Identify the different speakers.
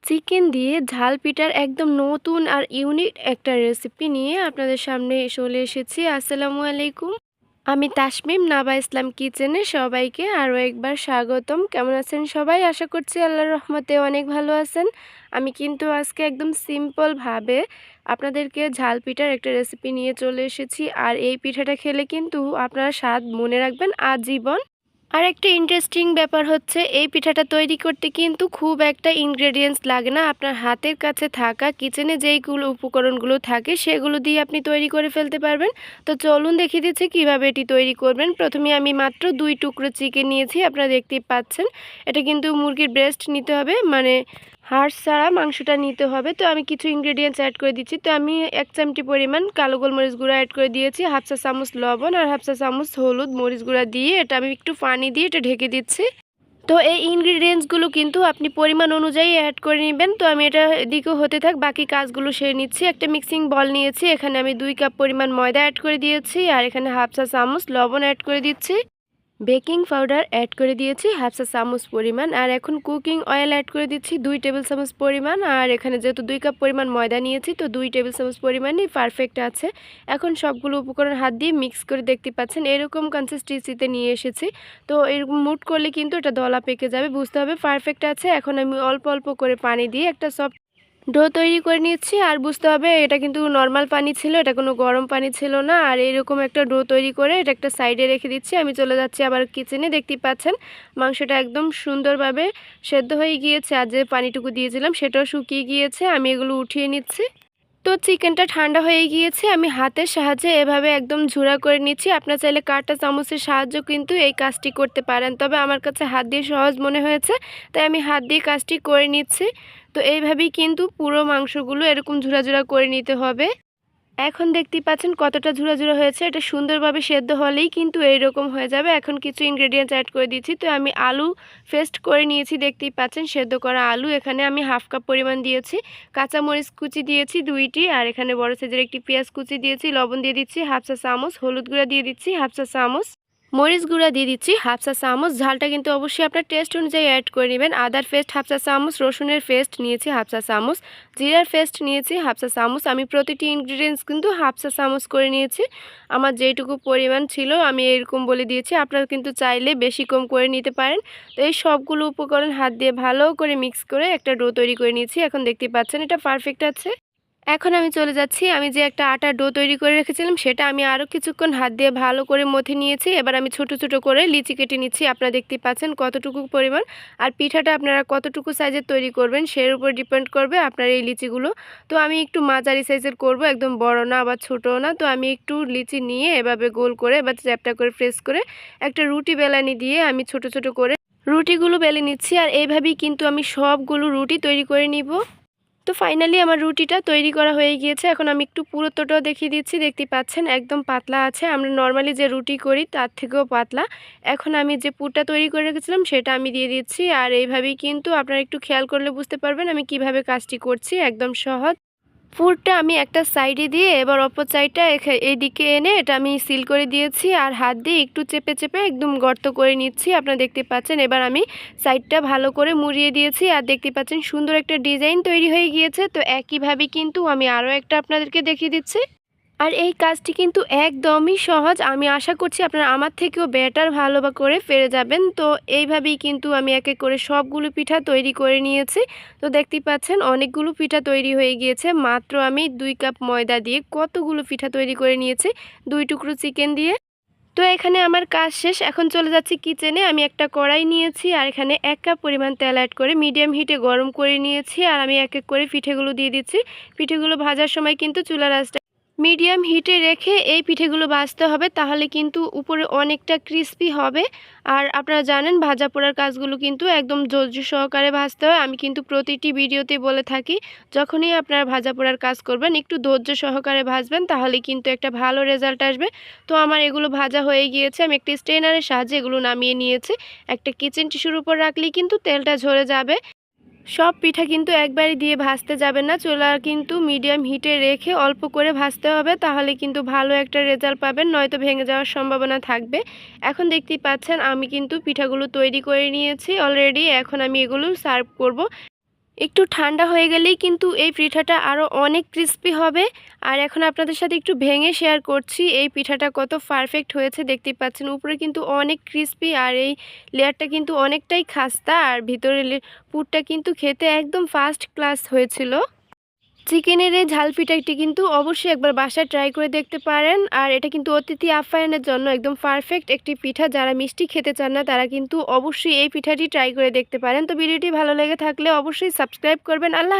Speaker 1: Chicken দিয়ে ঝাল পিঠার একদম নতুন আর ইউনিক একটা রেসিপি নিয়ে আপনাদের সামনে চলে এসেছি। আসসালামু আলাইকুম। আমি তাসমিম, নাবা ইসলাম কিচেনে সবাইকে আরও একবার স্বাগতম। কেমন আছেন সবাই? আশা করছি আল্লাহর রহমতে অনেক ভালো আছেন। আমি কিন্তু আজকে একদম সিম্পলভাবে আপনাদেরকে ঝাল পিঠার একটা রেসিপি নিয়ে চলে এসেছি। আর এই পিঠাটা খেলে কিন্তু আপনারা স্বাদ মনে রাখবেন আজীবন। আর একটা ইন্টারেস্টিং ব্যাপার হচ্ছে, এই পিঠাটা তৈরি করতে কিন্তু খুব একটা ইনগ্রেডিয়েন্টস লাগে না। আপনার হাতের কাছে থাকা কিচেনে যেইগুলো উপকরণগুলো থাকে সেগুলো দিয়ে আপনি তৈরি করে ফেলতে পারবেন। তো চলুন দেখিয়ে দিচ্ছি কীভাবে এটি তৈরি করবেন। প্রথমে আমি মাত্র 2 টুকরো চিকেন নিয়েছি, আপনারা দেখতেই পাচ্ছেন। এটা কিন্তু মুরগির ব্রেস্ট নিতে হবে, মানে হাড় ছাড়া মাংসটা নিতে হবে। তো আমি কিছু ইনগ্রেডিয়েন্টস অ্যাড করে দিচ্ছি। তো আমি 1 চামচি পরিমাণ কালো গোলমরিচ গুঁড়া অ্যাড করে দিয়েছি, হাফ চা চামচ লবণ আর হাফ চা চামচ হলুদ মরিচ গুঁড়া দিয়ে এটা আমি একটু পানি দিয়ে এটা ঢেকে দিচ্ছি। তো এই ইনগ্রিডিয়েন্টসগুলো কিন্তু আপনি পরিমাণ অনুযায়ী অ্যাড করে নেবেন। তো আমি এটা এদিকেও হতে থাক, বাকি কাজগুলো সেরে নিচ্ছি। একটা মিক্সিং বল নিয়েছি, এখানে আমি 2 কাপ পরিমাণ ময়দা অ্যাড করে দিয়েছি আর এখানে হাফ চা চামচ লবণ অ্যাড করে দিচ্ছি। বেকিং পাউডার অ্যাড করে দিয়েছি হাফ চা চামচ পরিমাণ আর এখন কুকিং অয়েল অ্যাড করে দিচ্ছি 2 টেবিল চামচ পরিমাণ। আর এখানে যেহেতু 2 কাপ পরিমাণ ময়দা নিয়েছি তো 2 টেবিল চামচ পরিমাণই পারফেক্ট আছে। এখন সবগুলো উপকরণ হাত দিয়ে মিক্স করে দেখতে পাচ্ছেন এরকম কনসিস্টেন্সিতে নিয়ে এসেছি। তো এরকম মুট করলে কিন্তু এটা দলা পেকে যাবে, বুঝতে হবে পারফেক্ট আছে। এখন আমি অল্প অল্প করে পানি দিয়ে একটা সফট ডো তৈরি করে নিচ্ছি। আর বুঝতে হবে এটা কিন্তু নর্মাল পানি ছিল, এটা কোনো গরম পানি ছিল না। আর এরকম একটা ডো তৈরি করে এটা একটা সাইডে রেখে দিচ্ছি। আমি চলে যাচ্ছি আবার কিচেনে। দেখতেই পাচ্ছেন মাংসটা একদম সুন্দরভাবে সেদ্ধ হয়ে গিয়েছে আর যে পানিটুকু দিয়েছিলাম সেটাও শুকিয়ে গিয়েছে। আমি এগুলো উঠিয়ে নিচ্ছি। তো চিকেনটা ঠান্ডা হয়ে গিয়েছে, আমি হাতের সাহায্যে এভাবে একদম ঝুরা করে নিচ্ছি। আপনার চাইলে কাঁটা চামচের সাহায্য কিন্তু এই কাজটি করতে পারেন, তবে আমার কাছে হাত দিয়ে সহজ মনে হয়েছে তাই আমি হাত দিয়ে কাজটি করে নিচ্ছি। তো এইভাবেই কিন্তু পুরো মাংসগুলো এরকম ঝুরা ঝুরা করে নিতে হবে। এখন দেখতেই পাচ্ছেন কতটা ঝুরা ঝুরা হয়েছে, এটা সুন্দরভাবে সেদ্ধ হলেই কিন্তু এইরকম হয়ে যাবে। এখন কিছু ইনগ্রেডিয়েন্টস অ্যাড করে দিচ্ছি। তো আমি আলু পেস্ট করে নিয়েছি, দেখতেই পাচ্ছেন সেদ্ধ করা আলু। এখানে আমি হাফ কাপ পরিমাণ দিয়েছি, কাঁচামরিচ কুচি দিয়েছি 2টি আর এখানে বড় সাইজের একটি পেঁয়াজ কুচি দিয়েছি, লবণ দিয়ে দিচ্ছি হাফ চা চামচ, হলুদ গুঁড়া দিয়ে দিচ্ছি হাফ চা চামচ, মরিচ গুঁড়া দিয়ে দিচ্ছি হাফ চা চামচ। ঝালটা কিন্তু অবশ্যই আপনার টেস্ট অনুযায়ী অ্যাড করে নেবেন। আদার পেস্ট হাফ চা চামচ, রসুনের পেস্ট নিয়েছি হাফ চা চামচ, জিরার পেস্ট নিয়েছি হাফ চা চামচ। আমি প্রতিটি ইনগ্রিডিয়েন্টস কিন্তু হাফ চা চামচ করে নিয়েছি। আমার যেইটুকু পরিমাণ ছিল আমি এরকম বলে দিয়েছি, আপনারা কিন্তু চাইলে বেশি কম করে নিতে পারেন। তো এই সবগুলো উপকরণ হাত দিয়ে ভালো করে মিক্স করে একটা ডো তৈরি করে নিয়েছি। এখন দেখতেই পাচ্ছেন এটা পারফেক্ট আছে। এখন আমি চলে যাচ্ছি, আমি যে একটা আটার ডো তৈরি করে রেখেছিলাম সেটা আমি আরও কিছুক্ষণ হাত দিয়ে ভালো করে মথে নিয়েছি। এবার আমি ছোট ছোট করে লিচি কেটে নিচ্ছি। আপনারা দেখতেই পাচ্ছেন কতটুকু পরিমাণ। আর পিঠাটা আপনারা কতটুকু সাইজের তৈরি করবেন সের উপর ডিপেন্ড করবে আপনার এই লিচিগুলো। তো আমি একটু মাঝারি সাইজের করব, একদম বড় না বা ছোটও না। তো আমি একটু লিচি নিয়ে এভাবে গোল করে বা চ্যাপটা করে প্রেস করে একটা রুটি বেলানি দিয়ে আমি ছোট ছোট করে রুটিগুলো বেলে নিচ্ছি। আর এইভাবেই কিন্তু আমি সবগুলো রুটি তৈরি করে নিব। তো ফাইনালি আমার রুটিটা তৈরি করা হয়ে গিয়েছে। এখন আমি একটু পুরুত্বটাও দেখিয়ে দিচ্ছি, দেখতেই পাচ্ছেন একদম পাতলা আছে। আমরা নর্মালি যে রুটি করি তার থেকেও পাতলা। এখন আমি যে পুরটা তৈরি করে রেখেছিলাম সেটা আমি দিয়ে দিচ্ছি। আর এইভাবেই কিন্তু আপনারা একটু খেয়াল করলে বুঝতে পারবেন আমি কিভাবে কাজটি করছি, একদম সহজ। পুরটা আমি একটা সাইডে দিয়ে এবার অপর সাইডটা এইদিকে এনে এটা আমি সিল করে দিয়েছি আর হাত দিয়ে একটু চেপে চেপে একদম গর্ত করে নিচ্ছি। আপনারা দেখতে পাচ্ছেন এবার আমি সাইডটা ভালো করে মুড়িয়ে দিয়েছি আর দেখতে পাচ্ছেন সুন্দর একটা ডিজাইন তৈরি হয়ে গিয়েছে। তো একইভাবে কিন্তু আমি আরও একটা আপনাদেরকে দেখিয়ে দিচ্ছি। আর এই কাজটি কিন্তু একদমই সহজ, আমি আশা করছি আপনারা আমার থেকেও বেটার ভালো করে পেরে যাবেন। তো এইভাবেই কিন্তু আমি এক এক করে সবগুলো পিঠা তৈরি করে নিয়েছি। তো দেখতেই পাচ্ছেন অনেকগুলো পিঠা তৈরি হয়ে গিয়েছে, মাত্র আমি 2 কাপ ময়দা দিয়ে কতগুলো পিঠা তৈরি করে নিয়েছি 2 টুকরো চিকেন দিয়ে। তো এখানে আমার কাজ শেষ, এখন চলে যাচ্ছি কিচেনে। আমি একটা কড়াই নিয়েছি আর এখানে 1 কাপ পরিমাণ তেল অ্যাড করে মিডিয়াম হিটে গরম করে নিয়েছি। আর আমি এক এক করে পিঠেগুলো দিয়ে দিচ্ছি। পিঠেগুলো ভাজার সময় কিন্তু চুলার আঁচটা মিডিয়াম হিটে রেখে এই পিঠেগুলো ভাজতে হবে, তাহলে কিন্তু উপরে অনেকটা ক্রিস্পি হবে। আর আপনারা জানেন ভাজা পোড়ার কাজগুলো কিন্তু একদম ধৈর্য সহকারে ভাজতে হয়। আমি কিন্তু প্রতিটি ভিডিওতে বলে থাকি যখনই আপনারা ভাজা পোড়ার কাজ করবেন একটু ধৈর্য সহকারে ভাজবেন, তাহলে কিন্তু একটা ভালো রেজাল্ট আসবে। তো আমার এগুলো ভাজা হয়ে গিয়েছে, আমি একটা স্ট্রেনারের সাহায্যে এগুলো নামিয়ে নিয়েছি। একটা কিচেন টিস্যুর উপর রাখলেই কিন্তু তেলটা ঝরে যাবে। সব পিঠা কিন্তু একবারই দিয়ে ভাজতে যাবেন না, চুলা কিন্তু মিডিয়াম হিটে রেখে অল্প করে ভাজতে হবে, তাহলে কিন্তু ভালো একটা রেজাল্ট পাবেন, নয়তো ভেঙে যাওয়ার সম্ভাবনা থাকবে। এখন দেখতেই পাচ্ছেন আমি কিন্তু পিঠাগুলো তৈরি করে নিয়েছি অলরেডি। এখন আমি এগুলো সার্ভ করব। একটু ঠান্ডা হয়ে গেলেই কিন্তু এই পিঠাটা আরও অনেক ক্রিস্পি হবে। আর এখন আপনাদের সাথে একটু ভেঙে শেয়ার করছি এই পিঠাটা কত পারফেক্ট হয়েছে। দেখতেই পাচ্ছেন উপরে কিন্তু অনেক ক্রিস্পি, আর এই লেয়ারটা কিন্তু অনেকটাই খাস্তা, আর ভিতরে পুরটা কিন্তু খেতে একদম ফার্স্ট ক্লাস হয়েছিল। চিকেনের এই ঝাল পিঠাটি কিন্তু অবশ্যই একবার বাসায় ট্রাই করে দেখতে পারেন। আর এটা কিন্তু অতিথি আপ্যায়নের জন্য একদম পারফেক্ট একটি পিঠা। যারা মিষ্টি খেতে চান না তারা কিন্তু অবশ্যই এই পিঠাটি ট্রাই করে দেখতে পারেন। তো ভিডিওটি ভালো লেগে থাকলে অবশ্যই সাবস্ক্রাইব করবেন। আল্লাহ